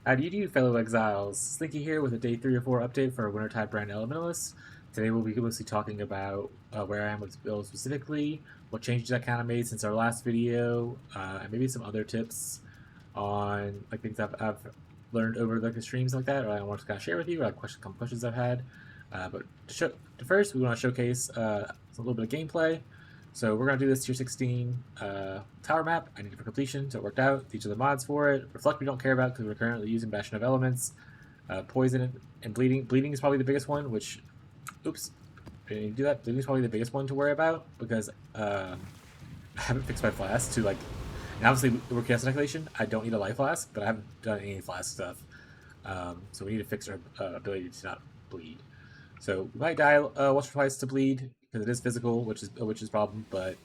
How do you do, fellow exiles? Slinky here with a day 3 or 4 update for our Wintertide brand Elementalist. Today we'll be mostly talking about where I am with this build specifically, what changes I kind of made since our last video, and maybe some other tips on like things I've learned over like the streams like that, or I want to kind of share with you, or like some questions I've had. But first, we want to showcase a little bit of gameplay. So we're going to do this tier 16 tower map. I need it for completion, so it worked out. These are the mods for it. Reflect we don't care about because we're currently using Bastion of Elements. Poison and Bleeding. Bleeding is probably the biggest one, which, oops, I didn't do that. Bleeding is probably the biggest one to worry about because I haven't fixed my flask to like, and obviously we're cast inoculation. I don't need a life flask, but I haven't done any flask stuff. So we need to fix our ability to not bleed. So we might die once or twice to bleed because it is physical, which is a problem. But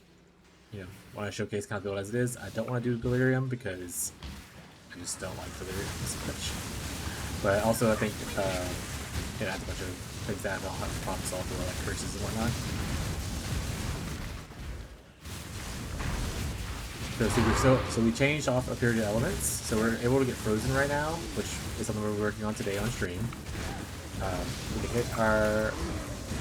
you know, want to showcase kind of build as it is. I don't want to do delirium because I just don't like delirium so much. But also I think it adds a bunch of things that I don't have to problem solve for, like curses and whatnot. So we changed off a period of elements, so we're able to get frozen right now, which is something we're working on today on stream. We can hit our...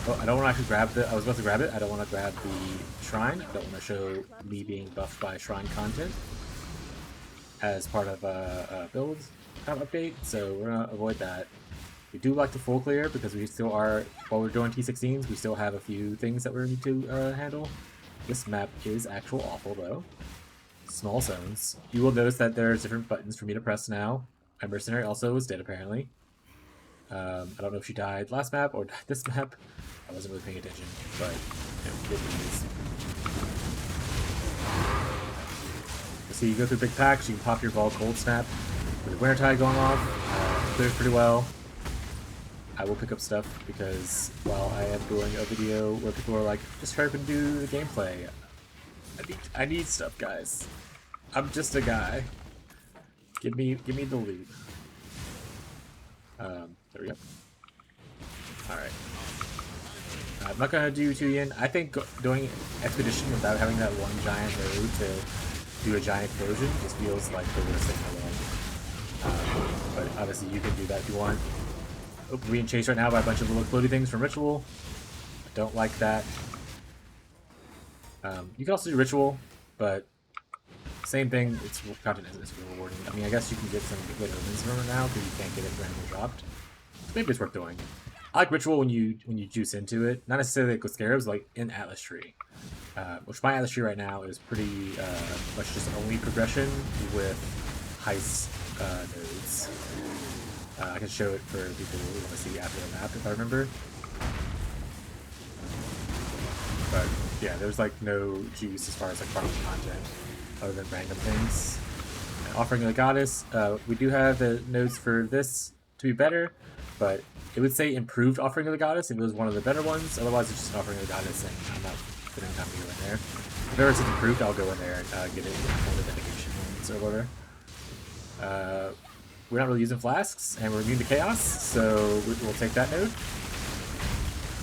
Oh, I don't want to actually grab the... I was about to grab it. I don't want to grab the shrine. I don't want to show me being buffed by shrine content as part of a build kind of update, so we're going to avoid that. We do like to full clear because we still are... While we're doing T16s, we still have a few things that we need to handle. This map is actual awful, though. Small zones. You will notice that there's different buttons for me to press now. My mercenary also was dead, apparently. I don't know if she died last map or died this map. I wasn't really paying attention, but you know, good news. See, you go through big packs, you can pop your Vol Cold Snap with the Wintertide going off. Clears pretty well. I will pick up stuff because while I am doing a video where people are like, just hurry up and do the gameplay, I need stuff, guys. I'm just a guy. Give me the loot. There we go. Alright. I'm not gonna do Tuyen. I think doing Expedition without having that one giant road to do a giant explosion just feels like the worst thing in the world. But obviously you can do that if you want. Oh, we're being chased right now by a bunch of little floaty things from Ritual. I don't like that. You can also do Ritual, but same thing, it's content isn't as rewarding. I mean, I guess you can get some good omens from it now because you can't get it randomly dropped. So maybe it's worth doing. I like Ritual when you juice into it. Not necessarily like with Scarabs, like in Atlas Tree. Which my Atlas Tree right now is pretty much just only progression with heist nodes. I can show it for people who want to see after the map if I remember. But yeah, there's like no juice as far as like farming content other than random things. And Offering the Goddess, we do have the nodes for this to be better, but it would say improved Offering of the Goddess if it was one of the better ones. Otherwise, it's just an Offering of the Goddess, and I'm not putting time to go in there. If ever it's improved, I'll go in there and get it for the dedication ones or whatever. We're not really using flasks, and we're immune to chaos, so we'll take that node.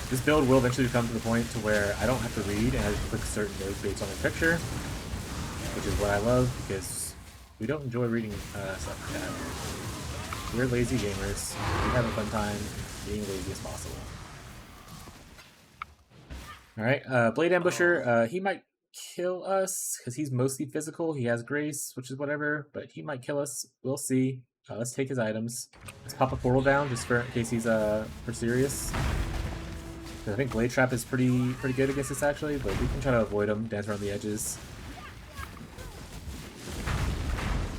This build will eventually come to the point to where I don't have to read and I just click certain nodes based on the picture, which is what I love because we don't enjoy reading stuff like that. We're lazy gamers. We have a fun time being lazy as possible. Alright, Blade Ambusher, he might kill us because he's mostly physical. He has grace, which is whatever, but he might kill us. We'll see. Let's take his items. Let's pop a portal down just in case he's for serious. I think Blade Trap is pretty good against this actually, but we can try to avoid him, dance around the edges.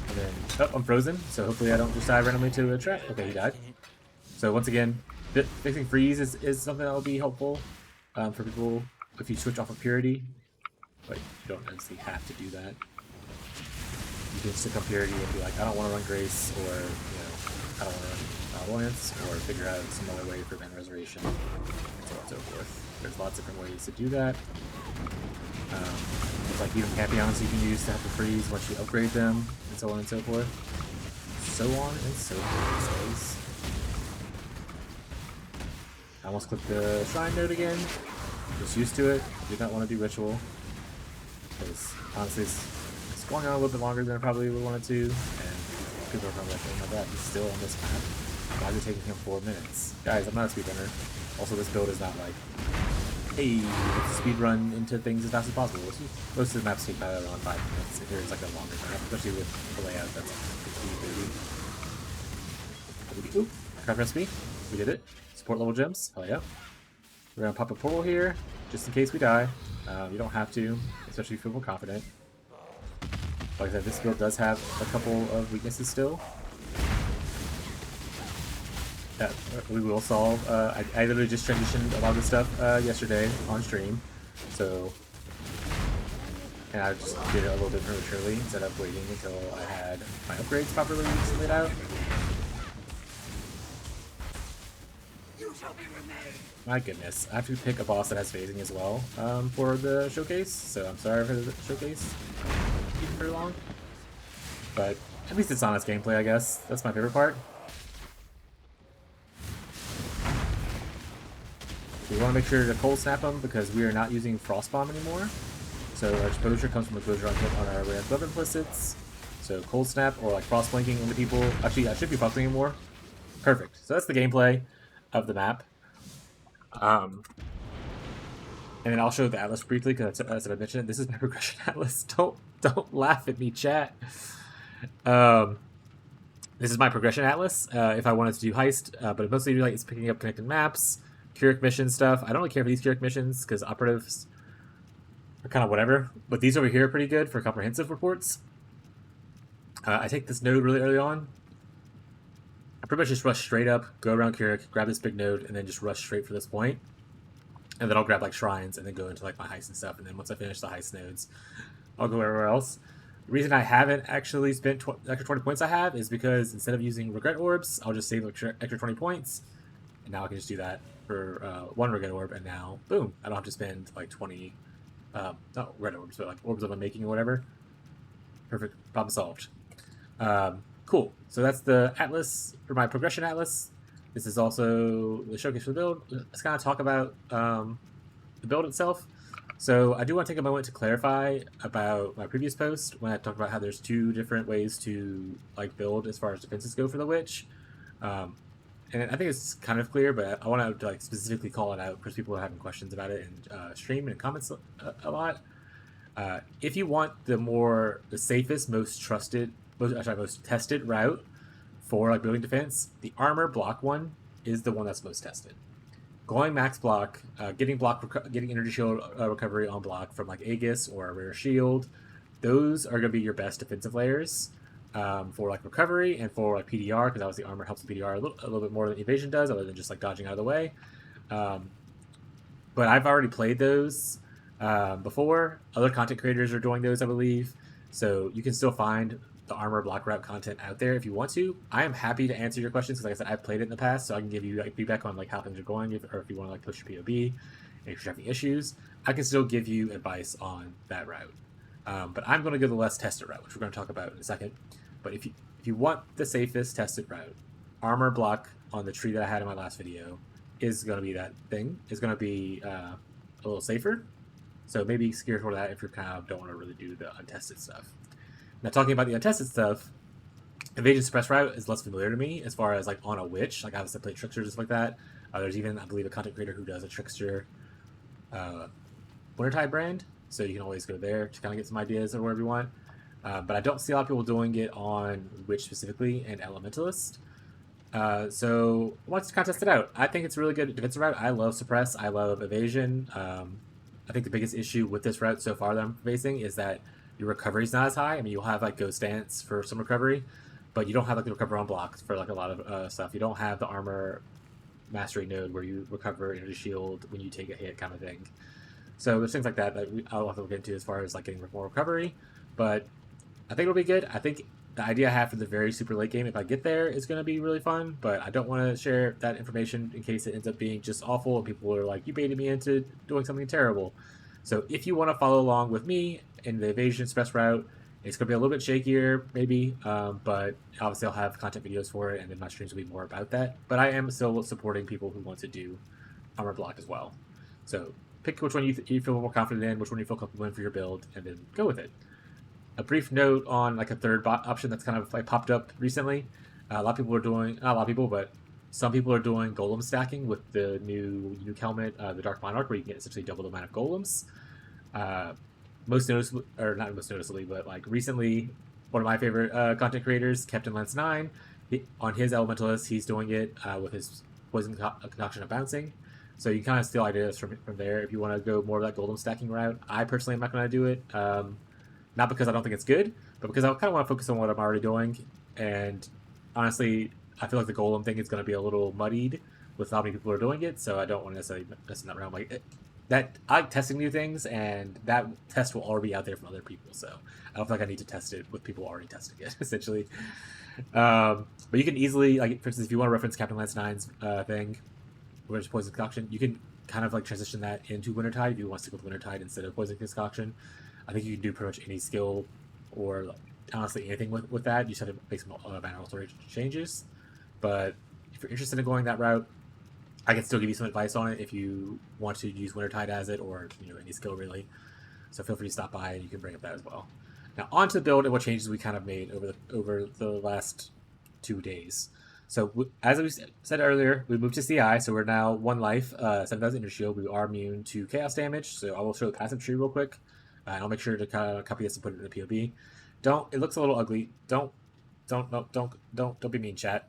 And then, oh, I'm frozen, so hopefully I don't just die randomly to a trap. Okay, he died. So once again, fixing freeze is something that will be helpful for people if you switch off of Purity, but you don't necessarily have to do that. You can stick on Purity and be like, I don't want to run Grace, or you know, I don't want to run Alliance, or figure out some other way for mana reservation, and so on and so forth. There's lots of different ways to do that. There's like even Pantheons you can use to have to freeze once you upgrade them, and so on and so forth. So on and so forth, it says. I almost clicked the Shrine node again. Just used to it. Did not want to do Ritual. Because honestly, it's going on a little bit longer than I probably would want it to, and people are probably like, oh my god, he's still on this map. Why is it taking him 4 minutes? Guys, I'm not a speedrunner. Also, this build is not like, hey, let's speedrun into things as fast as possible. Most of the maps take about around 5 minutes if there's like a longer map, especially with the layout that's like 50, 30. Ooh, craft recipe. We did it. Support level gems. Hell yeah. We're gonna pop a portal here, just in case we die. You don't have to, especially if you feel more confident. Like I said, this build does have a couple of weaknesses still that we will solve. I literally just transitioned a lot of this stuff yesterday on stream, so, and I just did it a little bit prematurely instead of waiting until I had my upgrades properly laid out. My goodness, I have to pick a boss that has phasing as well for the showcase, so I'm sorry for the showcase keeping pretty long. But at least it's honest gameplay, I guess. That's my favorite part. We want to make sure to cold snap them because we are not using Frost Bomb anymore. So our exposure comes from exposure on our random glove implicits. So cold snap or like frost blinking into people. Actually, I should be frost blinking more. Perfect. So that's the gameplay of the map. And then I'll show the atlas briefly because as I mentioned, this is my progression atlas. Don't laugh at me, chat. This is my progression atlas. If I wanted to do heist, but mostly like it's picking up connected maps, Curic mission stuff. I don't really care for these Curic missions because operatives are kind of whatever. But these over here are pretty good for comprehensive reports. I take this node really early on. I pretty much just rush straight up, go around Curic, grab this big node, and then just rush straight for this point. And then I'll grab like shrines and then go into like my heist and stuff. And then once I finish the heist nodes, I'll go everywhere else. The reason I haven't actually spent extra 20 points I have is because instead of using regret orbs, I'll just save extra 20 points. And now I can just do that for one regret orb. And now, boom, I don't have to spend like 20, not regret orbs, but like orbs of unmaking or whatever. Perfect, problem solved. Cool. So that's the atlas for my progression atlas. This is also the showcase for the build. Let's kind of talk about the build itself. So I do want to take a moment to clarify about my previous post when I talked about how there's 2 different ways to like build as far as defenses go for the witch. And I think it's kind of clear, but I want to like specifically call it out because people are having questions about it in stream and comments a lot. If you want the safest, most tested route for like building defense, the armor block one is the one that's most tested. Going max block, getting energy shield recovery on block from like Aegis or a rare shield, those are going to be your best defensive layers for like recovery and for like PDR, because obviously armor helps with PDR a little bit more than evasion does, other than just like dodging out of the way. But I've already played those before. Other content creators are doing those, I believe. So you can still find the armor block route content out there if you want to. I am happy to answer your questions because, like I said, I've played it in the past, so I can give you like feedback on like how things are going, or if you want to like push your POB, and if you're having issues, I can still give you advice on that route. But I'm going to go the less tested route, which we're going to talk about in a second. But if you want the safest tested route, armor block on the tree that I had in my last video is going to be that thing. It's going to be a little safer. So maybe steer toward that if you kind of don't want to really do the untested stuff. Now, talking about the untested stuff, Evasion Suppress route is less familiar to me as far as like on a witch. Like obviously I play Trickster just like that. There's even, I believe, a content creator who does a Trickster Wintertide brand. So you can always go there to kind of get some ideas of wherever you want. But I don't see a lot of people doing it on witch specifically and Elementalist. So let's kind of test it out. I think it's a really good defensive route. I love Suppress. I love Evasion. I think the biggest issue with this route so far that I'm facing is that your recovery is not as high. I mean, you'll have like Ghost Dance for some recovery, but you don't have like the recover on blocks for like a lot of stuff. You don't have the armor mastery node where you recover energy shield when you take a hit kind of thing. So there's things like that I'll have to look into as far as like getting more recovery, but I think it'll be good. I think the idea I have for the very super late game, if I get there, is going to be really fun, but I don't want to share that information in case it ends up being just awful and people are like, you baited me into doing something terrible. So if you want to follow along with me in the Evasion Express route, it's going to be a little bit shakier, maybe, but obviously I'll have content videos for it, and then my streams will be more about that. But I am still supporting people who want to do armor block as well. So pick which one you feel more confident in, which one you feel comfortable in for your build, and then go with it. a brief note on like a third option that's kind of like popped up recently. A lot of people are doing, not a lot of people, but some people are doing golem stacking with the new nuke helmet, the Dark Monarch, where you can get essentially double the amount of golems. Most noticeably, or not most noticeably, but like recently, one of my favorite content creators, Captain Lance 9, on his Elementalist, he's doing it with his poison concoction of bouncing. So you kind of steal ideas from there if you want to go more of that golem stacking route. I personally am not going to do it, not because I don't think it's good, but because I kind of want to focus on what I'm already doing. And honestly, I feel like the golem thing is going to be a little muddied with how many people are doing it, so I don't want to necessarily mess in that realm. Like that, I like testing new things, and that test will already be out there from other people. So I don't feel like I need to test it with people already testing it, essentially. But you can easily, like, for instance, if you want to reference Captain Lance 9's thing, where it's poison concoction, you can kind of like transition that into Wintertide if you want to stick with Wintertide instead of poison concoction. I think you can do pretty much any skill or like, honestly anything with that. You just have to make some mana alteration changes. But if you're interested in going that route, I can still give you some advice on it if you want to use Wintertide as it, or any skill really. So feel free to stop by and you can bring up that as well. Now on to the build and what changes we kind of made over the last 2 days. So as we said earlier, we moved to CI, so we're now 1 life, 7,000 inner shield. We are immune to chaos damage. So I will show the passive tree real quick, and I'll make sure to kind of copy this and put it in the POB. It looks a little ugly. Don't be mean, chat.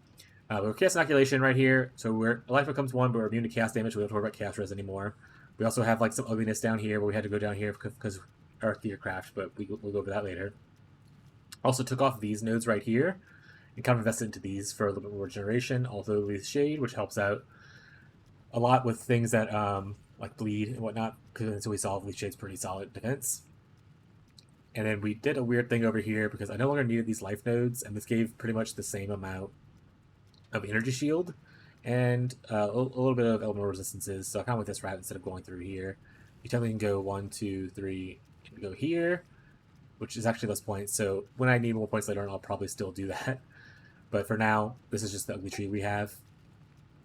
We're chaos inoculation right here. So life becomes 1, but we're immune to chaos damage. We don't have to worry about chaos res anymore. We also have like some ugliness down here, where we had to go down here because our Theocraft, but we'll go over that later. Also took off these nodes right here and kind of invested into these for a little bit more generation. Also Leaf Shade, which helps out a lot with things that like bleed and whatnot, because until we solve Leaf Shade's pretty solid defense. And then we did a weird thing over here because I no longer needed these life nodes, and this gave pretty much the same amount of energy shield and a little bit of elemental resistances. So I kind of went this route instead of going through here. You technically can go 1, 2, 3, and go here, which is actually less points. So when I need more points later on, I'll probably still do that. But for now, this is just the ugly tree we have.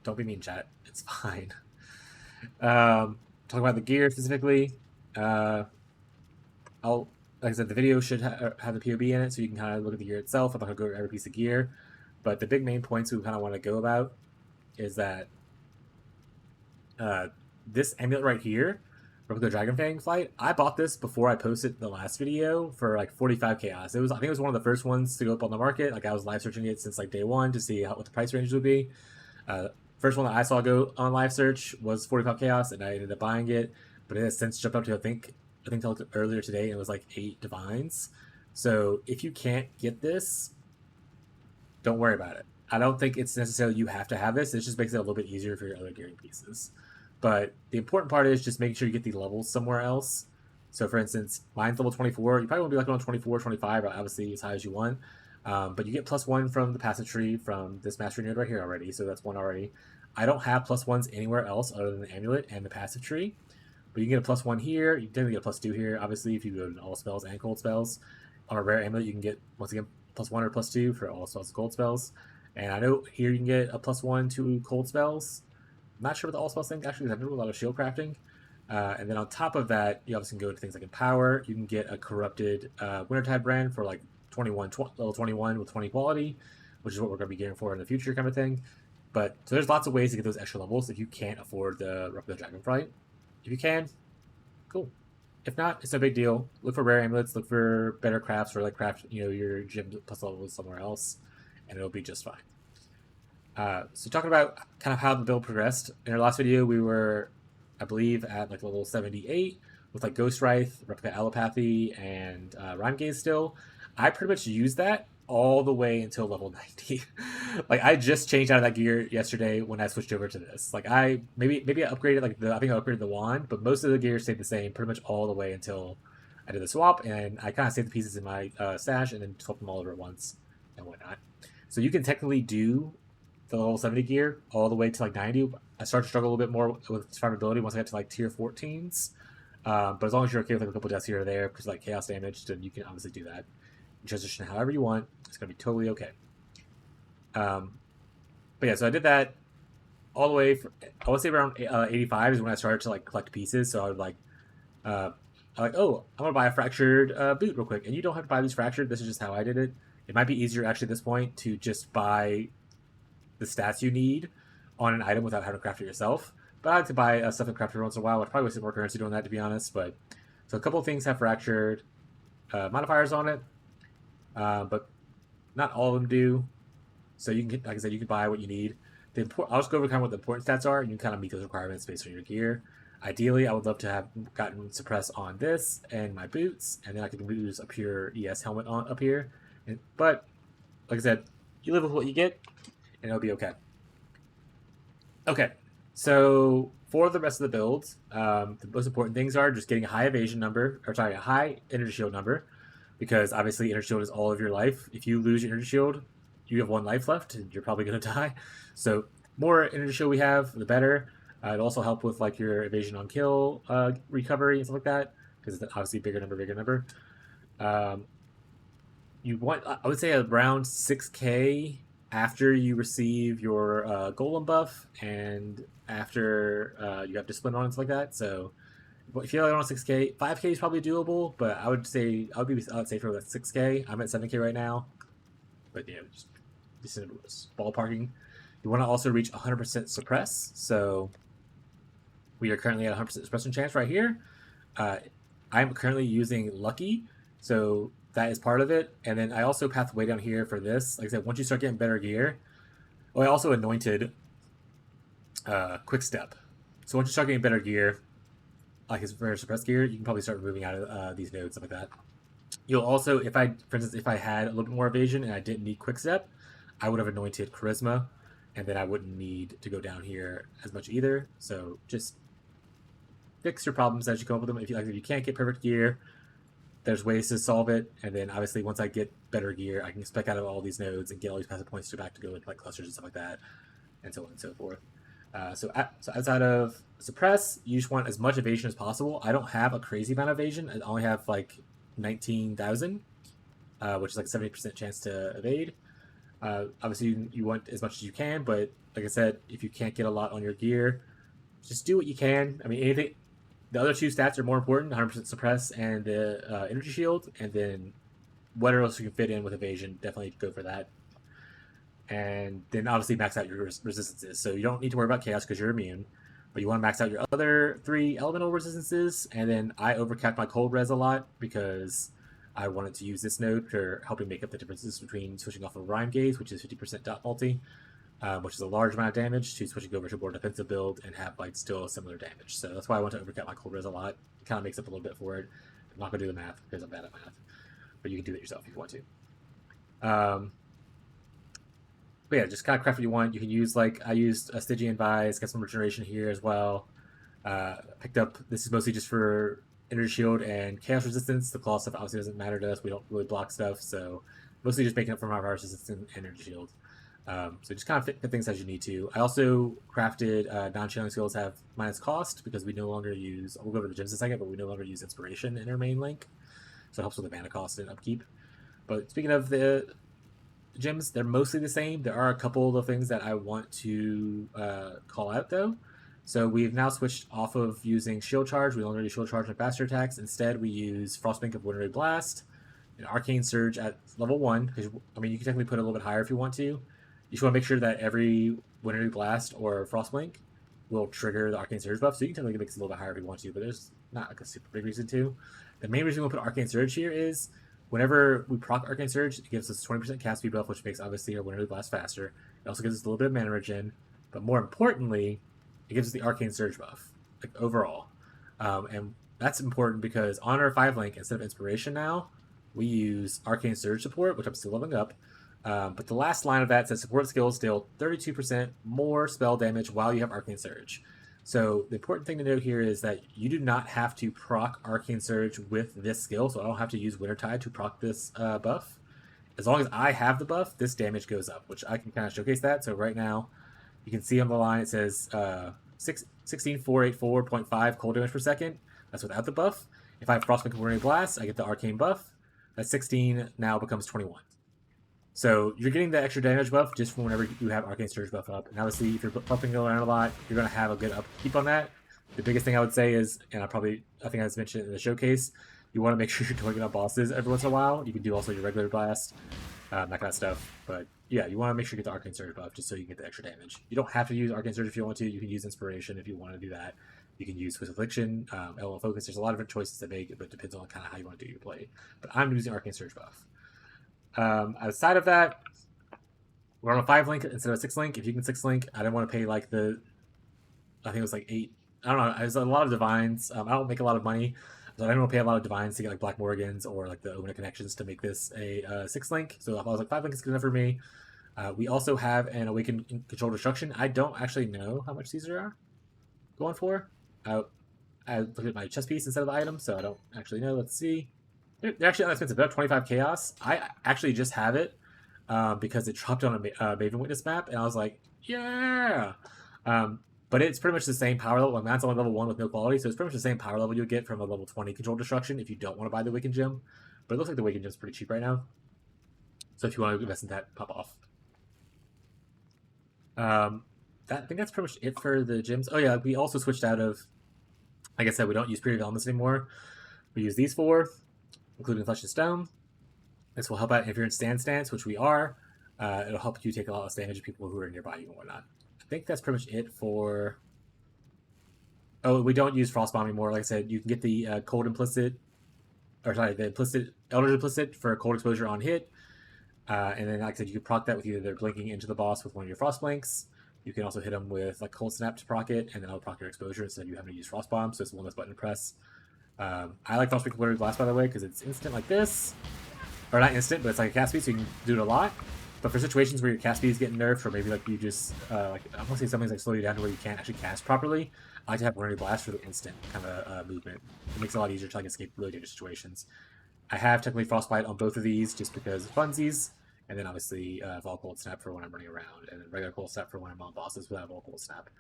Don't be mean, chat. It's fine. Talking about the gear specifically, like I said, the video should have the POB in it, so you can kind of look at the gear itself. I'm not going to go over every piece of gear. But the big main points we kind of want to go about is that this amulet right here, from the Dragonfang Flight, I bought this before I posted the last video for like 45 chaos. I think it was one of the first ones to go up on the market. Like I was live searching it since like day 1 to see what the price range would be. First one that I saw go on live search was 45 chaos, and I ended up buying it. But it has since jumped up to I think earlier today, and it was like 8 divines. So if you can't get this, don't worry about it. I don't think it's necessarily you have to have this. It just makes it a little bit easier for your other gearing pieces. But the important part is just making sure you get the levels somewhere else. So for instance, mine's level 24. You probably won't be like on 24, 25, or obviously as high as you want. But you get +1 from the passive tree from this mastery node right here already. So that's 1 already. I don't have +1s anywhere else other than the amulet and the passive tree. But you can get a +1 here. You can definitely get a +2 here. Obviously, if you go to all spells and cold spells. On a rare amulet, you can get, once again, +1 or +2 for all spells and cold spells. And I know here you can get a +1 to cold spells. I'm not sure what the all spells thing actually, because I've done a lot of shield crafting. And then on top of that, you obviously can go to things like Empower. You can get a corrupted Wintertide brand for like level 21 with 20 quality, which is what we're going to be gearing for in the future kind of thing. But so there's lots of ways to get those extra levels if you can't afford the Replica Dragonflight. If you can, cool. If not, it's no big deal. Look for rare amulets, look for better crafts, or like craft your gym plus levels somewhere else, and it'll be just fine. So talking about kind of how the build progressed, in our last video we were, I believe, at like level 78 with like Ghost Wraith, Replica Allopathy, and Rhyme Gaze still. I pretty much used that all the way until level 90. Like I just changed out of that gear yesterday when I switched over to this. Like maybe I upgraded I think I upgraded the wand, but most of the gear stayed the same pretty much all the way until I did the swap, and I kind of saved the pieces in my stash and then swapped them all over at once and whatnot. So you can technically do the level 70 gear all the way to like 90. I started to struggle a little bit more with survivability once I got to like tier 14s. But as long as you're okay with like a couple deaths here or there because like chaos damage, then you can obviously do that. Transition however you want. It's going to be totally okay. But yeah, so I did that all the way I would say around 85 is when I started to like collect pieces. So I would like like, oh, I'm gonna buy a fractured boot real quick, and you don't have to buy these fractured. This is just how I did it. It might be easier actually at this point to just buy the stats you need on an item without having to craft it yourself. But I like to buy stuff and craft it once in a while. I'd probably waste more currency doing that, to be honest. But so a couple of things have fractured modifiers on it, but not all of them do. So you can, like I said, you can buy what you need. I'll just go over kind of what the important stats are, and you can kind of meet those requirements based on your gear. Ideally, I would love to have gotten suppress on this and my boots, and then I could use a pure ES helmet on up here. But like I said, you live with what you get, and it'll be okay. Okay, so for the rest of the builds, the most important things are just getting a high evasion number, or sorry, a high energy shield number, because obviously energy shield is all of your life. If you lose your energy shield, you have 1 life left, and you're probably going to die. So more energy shield we have, the better. It'll also help with like your evasion on kill recovery and stuff like that, because it's obviously bigger number. You want, I would say, around 6k after you receive your Golem buff and after you have discipline on and stuff like that. So if you're around 6k, 5k is probably doable, but I would say I would say for about 6k. I'm at 7k right now, but yeah, just ballparking. You want to also reach 100% suppress. So we are currently at 100% suppression chance right here. I'm currently using Lucky, so that is part of it. And then I also path way down here for this. Like I said, once you start getting better gear, I also anointed Quick Step. So once you start getting better gear, like his very suppressed gear, you can probably start moving out of these nodes, stuff like that. You'll also, for instance, if I had a little bit more evasion and I didn't need Quick Step, I would have anointed Charisma, and then I wouldn't need to go down here as much either. So just fix your problems as you come up with them. If you can't get perfect gear, there's ways to solve it. And then obviously once I get better gear, I can spec out of all these nodes and get all these passive points to back to go into like clusters and stuff like that, and so on and so forth. So outside of suppress, you just want as much evasion as possible. I don't have a crazy amount of evasion. I only have like 19,000, which is like 70% chance to evade. Obviously you want as much as you can, but like I said, if you can't get a lot on your gear, just do what you can. I mean, anything. The other 2 stats are more important: 100% suppress and the energy shield, and then whatever else you can fit in with evasion. Definitely go for that. And then obviously max out your resistances. So you don't need to worry about chaos because you're immune, but you want to max out your other 3 elemental resistances. And then I overcapped my cold res a lot because I wanted to use this node for helping make up the differences between switching off of Rhyme Gaze, which is 50% dot multi, which is a large amount of damage, to switching over to a more defensive build and have like still a similar damage. So that's why I want to overcap my cold res a lot. It kind of makes up a little bit for it. I'm not going to do the math because I'm bad at math, but you can do it yourself if you want to. But yeah, just kind of craft what you want. You can use, like, I used a Stygian Vise, get some regeneration here as well. Picked up, this is mostly just for energy shield and chaos resistance. The claw stuff obviously doesn't matter to us. We don't really block stuff, so mostly just making up for my virus resistance and energy shield. So just kind of fit things as you need to. I also crafted non-channeling skills have minus cost because we no longer use, we'll go over the gems in a second, but we no longer use inspiration in our main link. So it helps with the mana cost and upkeep. But speaking of the gems, they're mostly the same. There are a couple of things that I want to call out though. So we've now switched off of using shield charge. We no longer use shield charge and faster attacks. Instead, we use Frostbank of Wintertide Blast and Arcane Surge at level 1. Because I mean, you can technically put it a little bit higher if you want to. You just want to make sure that every Wintertide Blast or Frostbank will trigger the Arcane Surge buff. So you can technically make it a little bit higher if you want to, but there's not like a super big reason to. The main reason we put Arcane Surge here is whenever we proc Arcane Surge, it gives us 20% cast speed buff, which makes obviously our Wintertide Blast faster. It also gives us a little bit of mana regen, but more importantly, it gives us the Arcane Surge buff, like overall. And that's important because on our 5 link, instead of Inspiration now, we use Arcane Surge support, which I'm still leveling up. But the last line of that says support skills deal 32% more spell damage while you have Arcane Surge. So the important thing to note here is that you do not have to proc Arcane Surge with this skill, so I don't have to use Wintertide to proc this buff. As long as I have the buff, this damage goes up, which I can kind of showcase that. So right now, you can see on the line it says 16484.5 cold damage per second. That's without the buff. If I have Frostbank Wintertide Blast, I get the Arcane buff. That 16 now becomes 21. So you're getting the extra damage buff just from whenever you have Arcane Surge buff up. And obviously, if you're buffing around a lot, you're going to have a good upkeep on that. the biggest thing I would say is, and I think I was mentioned in the showcase, you want to make sure you're going on bosses every once in a while. You can do also your regular blast, that kind of stuff. But yeah, you want to make sure you get the Arcane Surge buff just so you can get the extra damage. You don't have to use Arcane Surge if you want to. You can use Inspiration if you want to do that. You can use Swiss Affliction, Elemental Focus. There's a lot of different choices to make, but it depends on kind of how you want to do your play. But I'm using Arcane Surge buff. Outside of that, we're on a 5 link instead of a 6 link. If you can 6 link, I didn't want to pay like I think it was like 8. I don't know. There's a lot of divines. I don't make a lot of money, so I didn't want to pay a lot of divines to get like Black Morgans or like the Omena connections to make this a 6 link. So I was like 5 link is good enough for me. We also have an Awakened Controlled Destruction. I don't actually know how much these are going for. I looked at my chess piece instead of the item, so I don't actually know. Let's see. They're actually inexpensive. About 25 chaos. I actually just have it because it dropped on a Maven Witness map, and I was like, yeah. But it's pretty much the same power level. That's only level 1 with no quality, so it's pretty much the same power level you get from a level 20 Controlled Destruction if you don't want to buy the Awakened Gem. But it looks like the Awakened Gem is pretty cheap right now. So if you want to invest in that, pop off. I think that's pretty much it for the gems. Oh yeah, we also switched out of, like I said, we don't use Period Elements anymore. We use these 4, including Flesh and Stone. This will help out if you're in stance, which we are. It'll help you take a lot less damage to people who are nearby you and whatnot. I think that's pretty much it for... Oh, we don't use Frostbomb anymore. Like I said, you can get the Cold Implicit, or sorry, the Implicit, Elder's Implicit for cold exposure on hit. And then, like I said, you can proc that with either their blinking into the boss with one of your Frost Blinks. You can also hit them with like Cold Snap to proc it, and then I'll proc your exposure instead of you having to use Frostbomb, so it's one less button to press. I like Frostbomb Blurred Glass, by the way, because it's instant like this. Or not instant, but it's like a cast speed, so you can do it a lot. But for situations where your cast speed is getting nerfed, or maybe like you just, like I want to say something's like slow you down to where you can't actually cast properly, I like to have Blurred Blast for the instant kind of movement. It makes it a lot easier to like escape really dangerous situations. I have technically Frostbite on both of these just because funsies. And then obviously Vol Cold Snap for when I'm running around, and then regular Cold Snap for when I'm on bosses without Vol Cold Snap.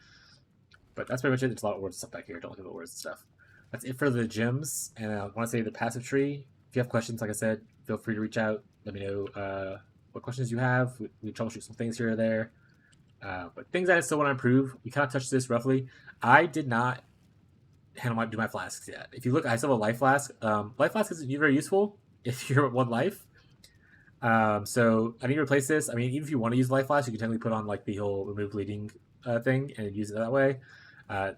But that's pretty much it. There's a lot of words and stuff back here. Don't look at the words and stuff. That's it for the gems. And I want to say the passive tree. If you have questions, like I said, feel free to reach out. Let me know what questions you have. We troubleshoot some things here or there. But things I still want to improve. We kind of touched this roughly. I did not do my flasks yet. If you look, I still have a life flask. Life flask is very useful if you're at 1 life. So I need to replace this. I mean, even if you want to use life flask, you can technically put on like the whole remove bleeding thing and use it that way.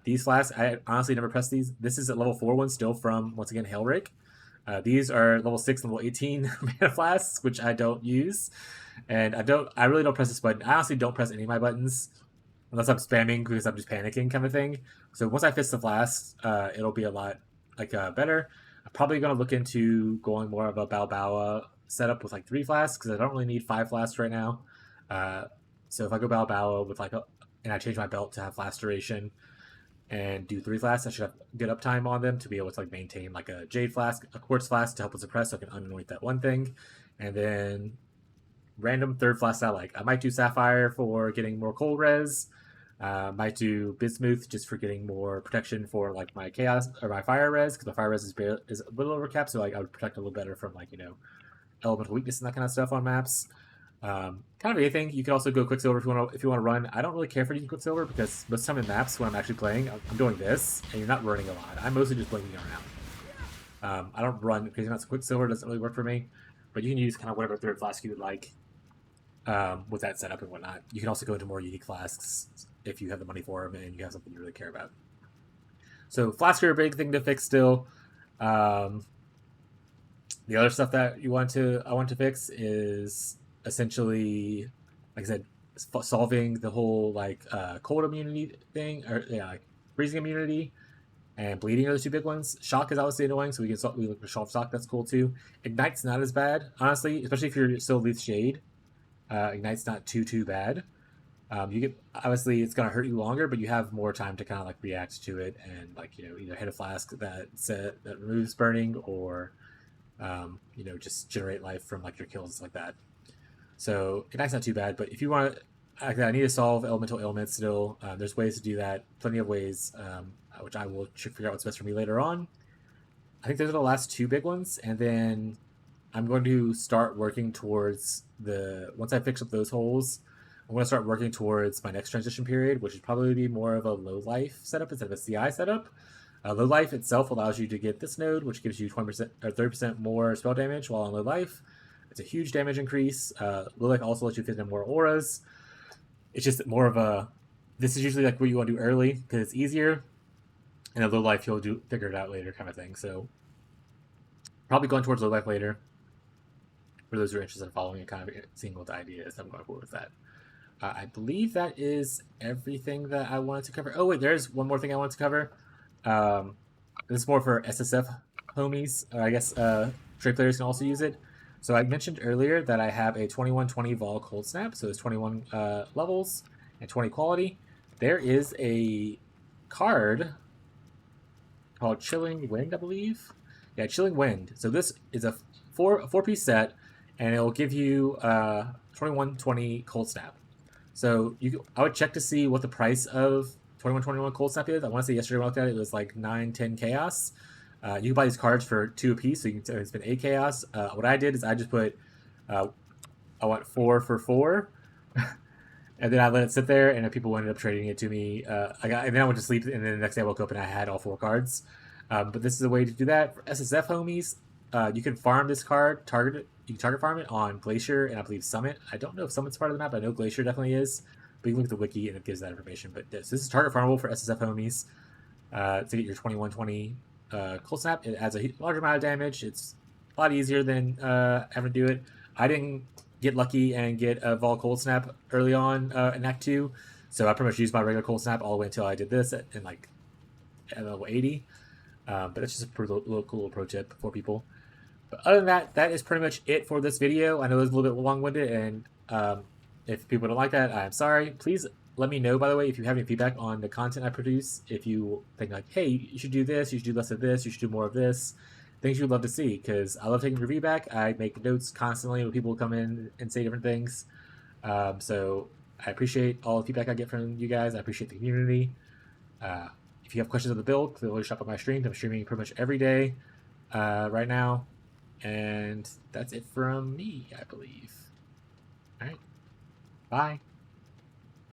These flasks, I honestly never pressed these. This is a level 4 one still from, once again, Hailrake. These are level 6 and level 18 mana flasks, which I don't use. And I really don't press this button. I honestly don't press any of my buttons unless I'm spamming because I'm just panicking kind of thing. So once I fist the flasks, it'll be a lot like better. I'm probably going to look into going more of a Balboa setup with like 3 flasks because I don't really need 5 flasks right now. So if I go Balboa with like and I change my belt to have flask duration and do 3 flasks, I should have good uptime on them to be able to like maintain like a Jade flask, a Quartz flask to help with suppress, so I can unanoint that one thing, and then random 3rd flask I might do Sapphire for getting more cold res. Might do Bismuth just for getting more protection for like my chaos or my fire res because my fire res is a little overcapped, so like I would protect a little better from like elemental weakness and that kind of stuff on maps. Kind of anything. You can also go Quicksilver if you want to run. I don't really care for using Quicksilver because most of the time in maps when I'm actually playing, I'm doing this, and you're not running a lot. I'm mostly just blinking around. I don't run crazy amounts of Quicksilver. It doesn't really work for me. But you can use kind of whatever 3rd flask you would like with that setup and whatnot. You can also go into more unique flasks if you have the money for them and you have something you really care about. So flasks are a big thing to fix still. The other stuff that I want to fix is essentially, like I said, solving the whole like cold immunity thing, or like freezing immunity and bleeding are the 2 big ones. Shock is obviously annoying, so we look for solve shock. That's cool too. Ignite's not as bad, honestly, especially if you're still Leaf Shade. Ignite's not too bad. You get, obviously it's gonna hurt you longer, but you have more time to kind of like react to it and like either hit a flask that removes burning or just generate life from like your kills like that. So Ignite's not too bad, but if you want I need to solve elemental ailments still. There's ways to do that, plenty of ways, which I will figure out what's best for me later on. I think those are the last 2 big ones, and then I'm going to start working towards once I fix up those holes, I'm going to start working towards my next transition period, which would probably be more of a low life setup instead of a CI setup. Low life itself allows you to get this node, which gives you 20% or 30% more spell damage while on low life. It's a huge damage increase. Low life also lets you fit in more auras. It's just more of a. This is usually like what you want to do early because it's easier, and a low life you'll figure it out later kind of thing. So probably going towards low life later. For those who are interested in following and kind of seeing what the idea is, I'm going forward with that. I believe that is everything that I wanted to cover. Oh wait, there's one more thing I wanted to cover. This is more for SSF homies. I guess trade players can also use it. So I mentioned earlier that I have a 2120 Vol Cold Snap, so it's 21 levels and 20 quality. There is a card called Chilling Wind, I believe. Yeah, Chilling Wind. So this is a four-piece set, and it'll give you 2120 Cold Snap. So I would check to see what the price of 2121 Cold Snap is. I want to say yesterday when I looked at it, it was like 9-10 Chaos. You can buy these cards for 2 apiece, so you can spend 8 Chaos. What I did is I just put, I want 4 for 4, and then I let it sit there, and people ended up trading it to me. And then I went to sleep, and then the next day I woke up and I had all 4 cards. But this is a way to do that. For SSF homies, you can farm this card, you can target farm it on Glacier and I believe Summit. I don't know if Summit's part of the map. I know Glacier definitely is. But you can look at the wiki and it gives that information. But this is target farmable for SSF homies to get your 2120 Cold Snap. It adds a large amount of damage. It's a lot easier than having to do it. I didn't get lucky and get a Vol Cold Snap early on in Act 2. So I pretty much used my regular Cold Snap all the way until I did this at level 80. But that's just a pretty cool little pro tip for people. But other than that, that is pretty much it for this video. I know it was a little bit long-winded, and if people don't like that, I'm sorry. Please let me know, by the way, if you have any feedback on the content I produce. If you think like, hey, you should do this, you should do less of this, you should do more of this. Things you'd love to see, because I love taking your feedback. I make notes constantly when people come in and say different things. So I appreciate all the feedback I get from you guys. I appreciate the community. If you have questions on the build, feel free to shop on my streams. I'm streaming pretty much every day right now. And that's it from me, I believe. All right. Bye.